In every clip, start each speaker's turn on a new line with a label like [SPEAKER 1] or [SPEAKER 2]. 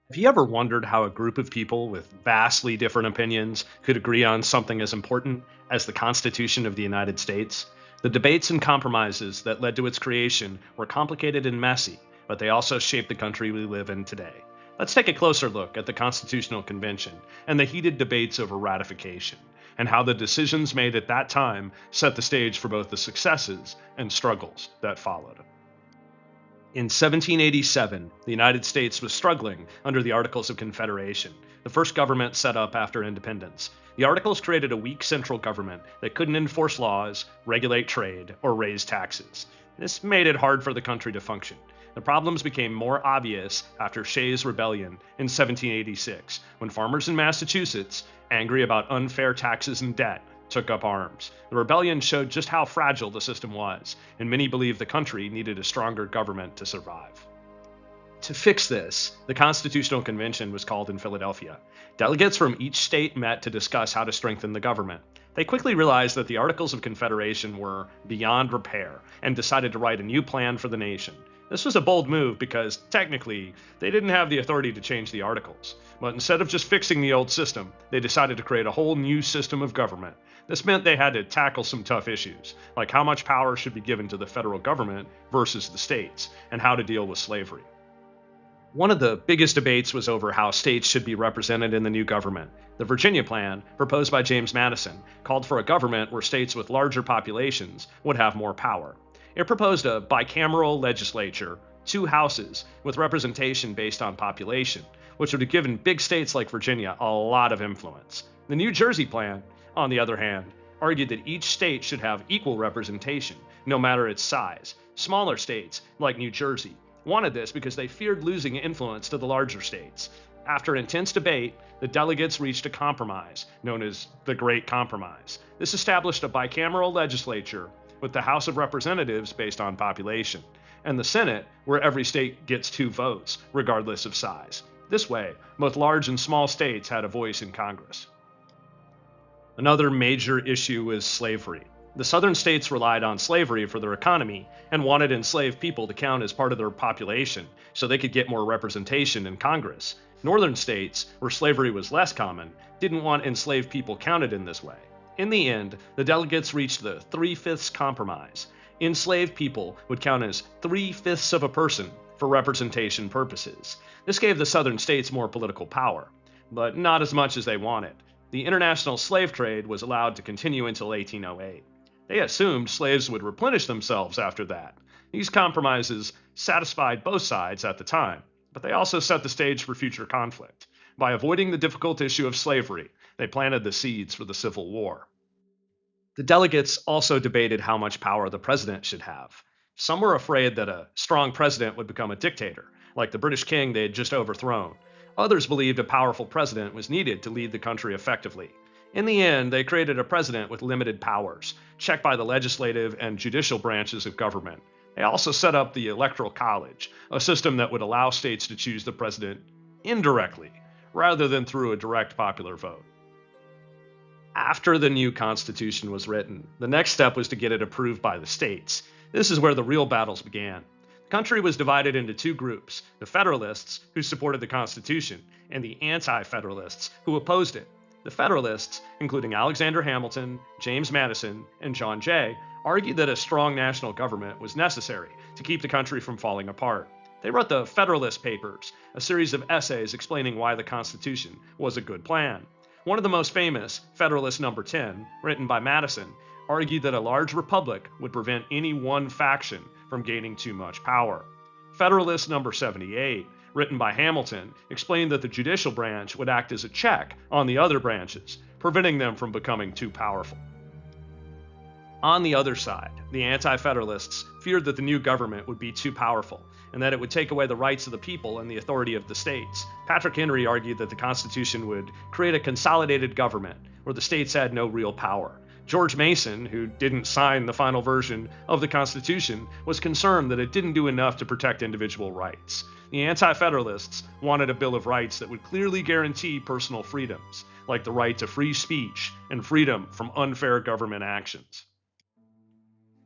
[SPEAKER 1] Have you ever wondered how a group of people with vastly different opinions could agree on something as important as the Constitution of the United States? The debates and compromises that led to its creation were complicated and messy, but they also shaped the country we live in today. Let's take a closer look at the Constitutional Convention and the heated debates over ratification, and how the decisions made at that time set the stage for both the successes and struggles that followed. In 1787, the United States was struggling under the Articles of Confederation, the first government set up after independence. The Articles created a weak central government that couldn't enforce laws, regulate trade, or raise taxes. This made it hard for the country to function. The problems became more obvious after Shays' Rebellion in 1786, when farmers in Massachusetts, angry about unfair taxes and debt, took up arms. The rebellion showed just how fragile the system was, and many believed the country needed a stronger government to survive. To fix this, the Constitutional Convention was called in Philadelphia. Delegates from each state met to discuss how to strengthen the government. They quickly realized that the Articles of Confederation were beyond repair and decided to write a new plan for the nation. This was a bold move because, technically, they didn't have the authority to change the Articles. But instead of just fixing the old system, they decided to create a whole new system of government. This meant they had to tackle some tough issues, like how much power should be given to the federal government versus the states, and how to deal with slavery. One of the biggest debates was over how states should be represented in the new government. The Virginia Plan, proposed by James Madison, called for a government where states with larger populations would have more power. It proposed a bicameral legislature, two houses, with representation based on population, which would have given big states like Virginia a lot of influence. The New Jersey Plan, on the other hand, argued that each state should have equal representation, no matter its size. Smaller states, like New Jersey, wanted this because they feared losing influence to the larger states. After intense debate, the delegates reached a compromise, known as the Great Compromise. This established a bicameral legislature with the House of Representatives based on population, and the Senate, where every state gets two votes, regardless of size. This way, both large and small states had a voice in Congress. Another major issue was slavery. The southern states relied on slavery for their economy and wanted enslaved people to count as part of their population so they could get more representation in Congress. Northern states, where slavery was less common, didn't want enslaved people counted in this way. In the end, the delegates reached the 3/5 compromise. Enslaved people would count as 3/5 of a person for representation purposes. This gave the southern states more political power, but not as much as they wanted. The international slave trade was allowed to continue until 1808. They assumed slaves would replenish themselves after that. These compromises satisfied both sides at the time, but they also set the stage for future conflict. By avoiding the difficult issue of slavery, they planted the seeds for the Civil War. The delegates also debated how much power the president should have. Some were afraid that a strong president would become a dictator, like the British king they had just overthrown. Others believed a powerful president was needed to lead the country effectively. In the end, they created a president with limited powers, checked by the legislative and judicial branches of government. They also set up the Electoral College, a system that would allow states to choose the president indirectly, rather than through a direct popular vote. After the new Constitution was written, the next step was to get it approved by the states. This is where the real battles began. The country was divided into two groups: the Federalists, who supported the Constitution, and the Anti-Federalists, who opposed it. The Federalists, including Alexander Hamilton, James Madison, and John Jay, argued that a strong national government was necessary to keep the country from falling apart. They wrote the Federalist Papers, a series of essays explaining why the Constitution was a good plan. One of the most famous, Federalist Number 10, written by Madison, argued that a large republic would prevent any one faction from gaining too much power. Federalist Number 78, written by Hamilton, explained that the judicial branch would act as a check on the other branches, preventing them from becoming too powerful. On the other side, the Anti-Federalists feared that the new government would be too powerful, and that it would take away the rights of the people and the authority of the states. Patrick Henry argued that the Constitution would create a consolidated government where the states had no real power. George Mason, who didn't sign the final version of the Constitution, was concerned that it didn't do enough to protect individual rights. The Anti-Federalists wanted a Bill of Rights that would clearly guarantee personal freedoms, like the right to free speech and freedom from unfair government actions.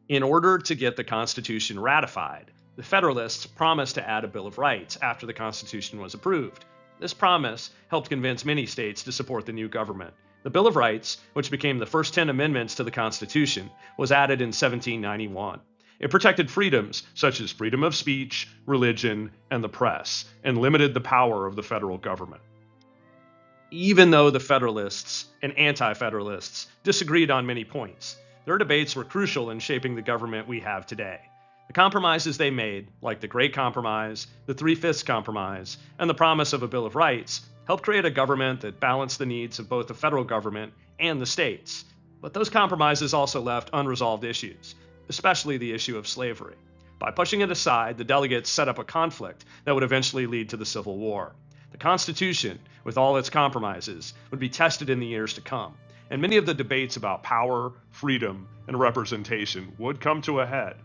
[SPEAKER 1] In order to get the Constitution ratified, the Federalists promised to add a Bill of Rights after the Constitution was approved. This promise helped convince many states to support the new government. The Bill of Rights, which became the first 10 amendments to the Constitution, was added in 1791. It protected freedoms such as freedom of speech, religion, and the press, and limited the power of the federal government. Even though the Federalists and Anti-Federalists disagreed on many points, their debates were crucial in shaping the government we have today. The compromises they made, like the Great Compromise, the Three-Fifths Compromise, and the promise of a Bill of Rights, helped create a government that balanced the needs of both the federal government and the states. But those compromises also left unresolved issues, especially the issue of slavery. By pushing it aside, the delegates set up a conflict that would eventually lead to the Civil War. The Constitution, with all its compromises, would be tested in the years to come, and many of the debates about power, freedom, and representation would come to a head.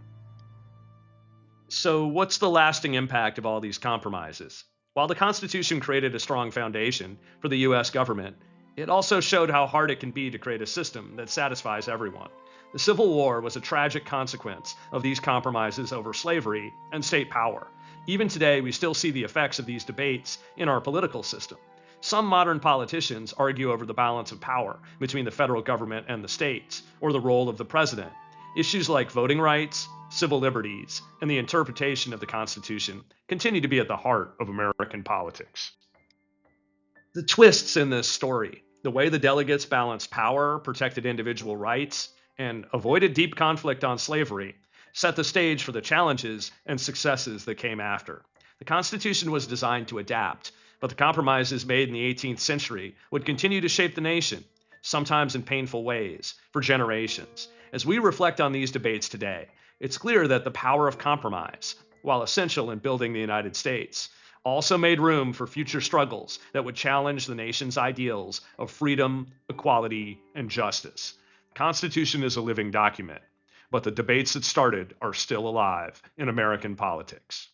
[SPEAKER 1] So, what's the lasting impact of all these compromises? While the Constitution created a strong foundation for the U.S. government, it also showed how hard it can be to create a system that satisfies everyone. The Civil War was a tragic consequence of these compromises over slavery and state power. Even today, we still see the effects of these debates in our political system. Some modern politicians argue over the balance of power between the federal government and the states, or the role of the president. Issues like voting rights, civil liberties, and the interpretation of the Constitution continue to be at the heart of American politics. The twists in this story, the way the delegates balanced power, protected individual rights, and avoided deep conflict on slavery, set the stage for the challenges and successes that came after. The Constitution was designed to adapt, but the compromises made in the 18th century would continue to shape the nation, sometimes in painful ways, for generations. As we reflect on these debates today, it's clear that the power of compromise, while essential in building the United States, also made room for future struggles that would challenge the nation's ideals of freedom, equality, and justice. The Constitution is a living document, but the debates that started are still alive in American politics.